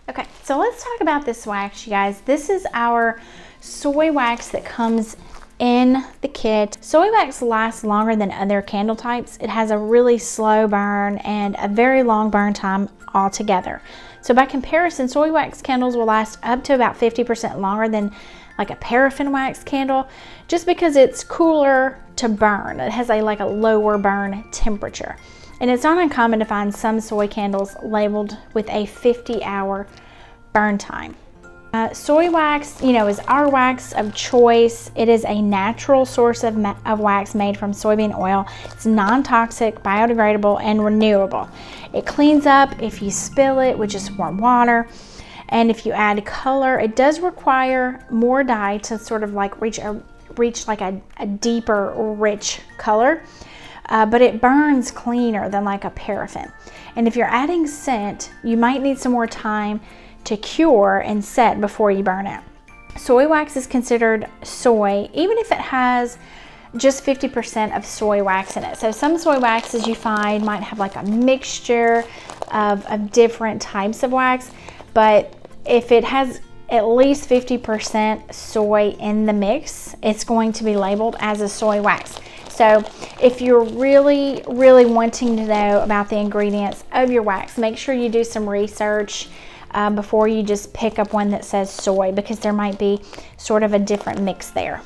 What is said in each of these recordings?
Okay, so let's talk about this wax, you guys. This is our soy wax that comes in the kit. Soy wax lasts longer than other candle types. It has a really slow burn and a very long burn time altogether. So by comparison, soy wax candles will last up to about 50% longer than like a paraffin wax candle, just because it's cooler to burn. It has a lower burn temperature. And it's not uncommon to find some soy candles labeled with a 50-hour burn time. Soy wax, is our wax of choice. It is a natural source of wax made from soybean oil. It's non-toxic, biodegradable, and renewable. It cleans up if you spill it with just warm water. And if you add color, it does require more dye to sort of reach a deeper, rich color. But it burns cleaner than like a paraffin. And if you're adding scent, you might need some more time to cure and set before you burn it. Soy wax is considered soy, even if it has just 50% of soy wax in it. So some soy waxes you find might have like a mixture of different types of wax, but if it has at least 50% soy in the mix, it's going to be labeled as a soy wax. So if you're really, really wanting to know about the ingredients of your wax, make sure you do some research before you just pick up one that says soy, because there might be sort of a different mix there.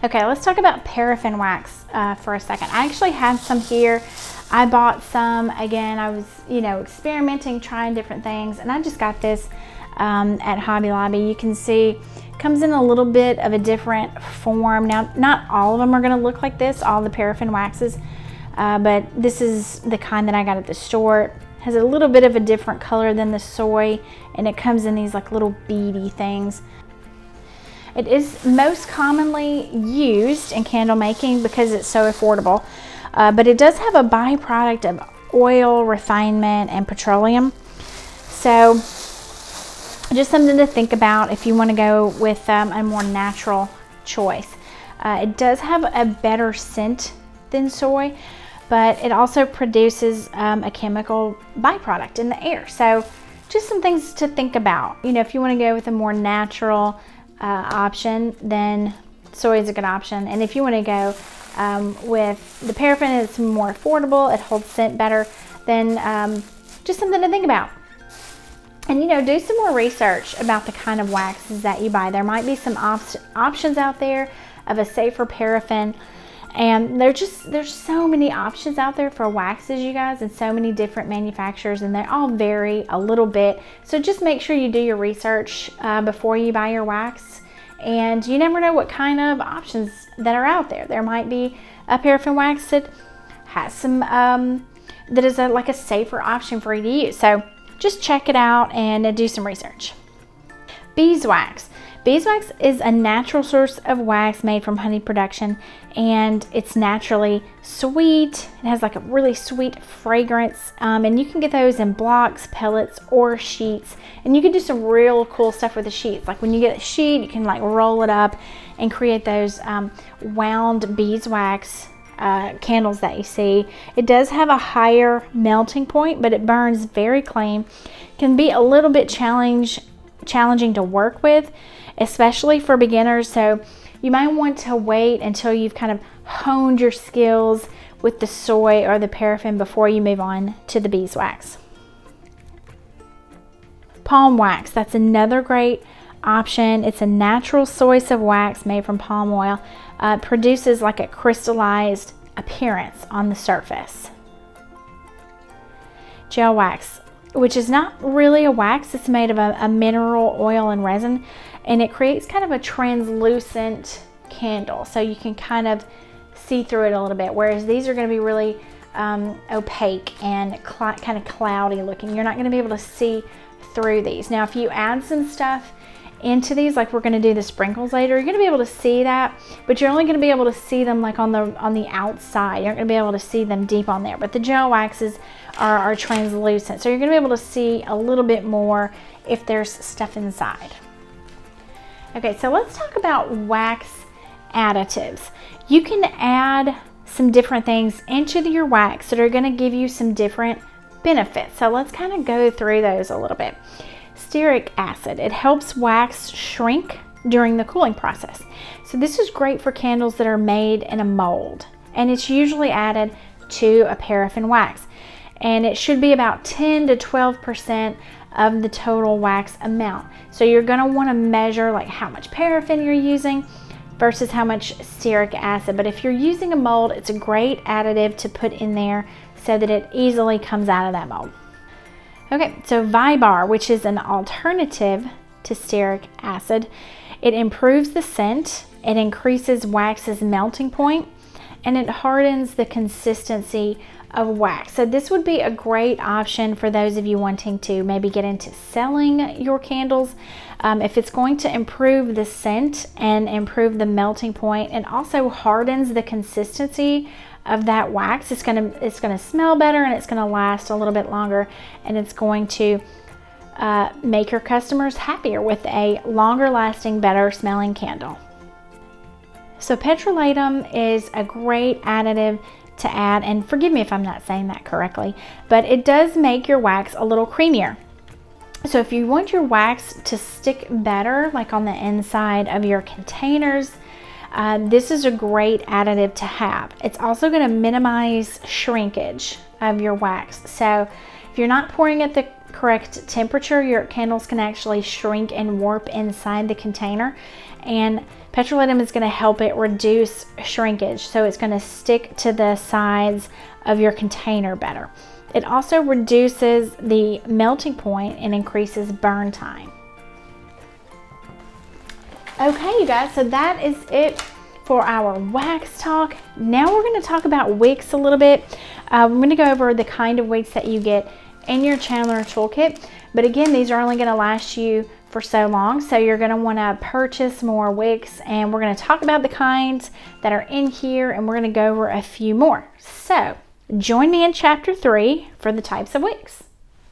Okay, let's talk about paraffin wax for a second. I actually have some here. I bought some. Again, I was, experimenting, trying different things, and I just got this at Hobby Lobby. You can see it comes in a little bit of a different form. Now, not all of them are going to look like this, all the paraffin waxes, but this is the kind that I got at the store. It has a little bit of a different color than the soy, and it comes in these like little beady things. It is most commonly used in candle making because it's so affordable, but it does have a byproduct of oil refinement and petroleum. So just something to think about if you want to go with a more natural choice. It does have a better scent than soy, but it also produces a chemical byproduct in the air. So just some things to think about. If you want to go with a more natural option, then soy is a good option. And if you want to go with the paraffin, it's more affordable, it holds scent better, then just something to think about. And do some more research about the kind of waxes that you buy. There might be some options out there of a safer paraffin, and there's so many options out there for waxes, you guys, and so many different manufacturers, and they all vary a little bit. So just make sure you do your research before you buy your wax, and you never know what kind of options that are out there. There might be a paraffin wax that has some that is like a safer option for you to use. So just check it out and do some research. Beeswax. Beeswax is a natural source of wax made from honey production, and it's naturally sweet. It has like a really sweet fragrance, and you can get those in blocks, pellets, or sheets. And you can do some real cool stuff with the sheets. Like when you get a sheet, you can like roll it up and create those wound beeswax candles that you see. It does have a higher melting point, but it burns very clean. Can be a little bit challenging to work with, especially for beginners. So you might want to wait until you've kind of honed your skills with the soy or the paraffin before you move on to the beeswax. Palm wax, that's another great option. It's a natural source of wax made from palm oil. It produces like a crystallized appearance on the surface. Gel wax, which is not really a wax. It's made of a mineral oil and resin, and it creates kind of a translucent candle, so you can kind of see through it a little bit, whereas these are going to be really opaque and kind of cloudy looking. You're not going to be able to see through these. Now if you add some stuff into these, like we're going to do the sprinkles later, you're going to be able to see that, but you're only going to be able to see them like on the outside. You're not going to be able to see them deep on there, but the gel waxes are translucent, so you're going to be able to see a little bit more if there's stuff inside. Okay, so let's talk about wax additives. You can add some different things into your wax that are going to give you some different benefits. So let's kind of go through those a little bit. stearic acid. It helps wax shrink during the cooling process. So this is great for candles that are made in a mold, and it's usually added to a paraffin wax. And it should be about 10 to 12% of the total wax amount. So you're going to want to measure like how much paraffin you're using versus how much stearic acid. But if you're using a mold, it's a great additive to put in there so that it easily comes out of that mold. Okay, so Vybar, which is an alternative to stearic acid, it improves the scent, it increases wax's melting point, and it hardens the consistency of wax. So this would be a great option for those of you wanting to maybe get into selling your candles. If it's going to improve the scent and improve the melting point and also hardens the consistency of that wax, it's gonna smell better, and it's gonna last a little bit longer, and it's going to make your customers happier with a longer lasting, better smelling candle. So petrolatum is a great additive to add, and forgive me if I'm not saying that correctly, but it does make your wax a little creamier. So if you want your wax to stick better, like on the inside of your containers, this is a great additive to have. It's also going to minimize shrinkage of your wax. So if you're not pouring at the correct temperature, your candles can actually shrink and warp inside the container, and petrolatum is going to help it reduce shrinkage, so it's going to stick to the sides of your container better. It also reduces the melting point and increases burn time. Okay, you guys, so that is it for our wax talk. Now we're going to talk about wicks a little bit. We're going to go over the kind of wicks that you get in your Chandler toolkit, but again, these are only going to last you for so long, so you're going to want to purchase more wicks, and we're going to talk about the kinds that are in here, and we're going to go over a few more. So join me in chapter 3 for the types of wicks.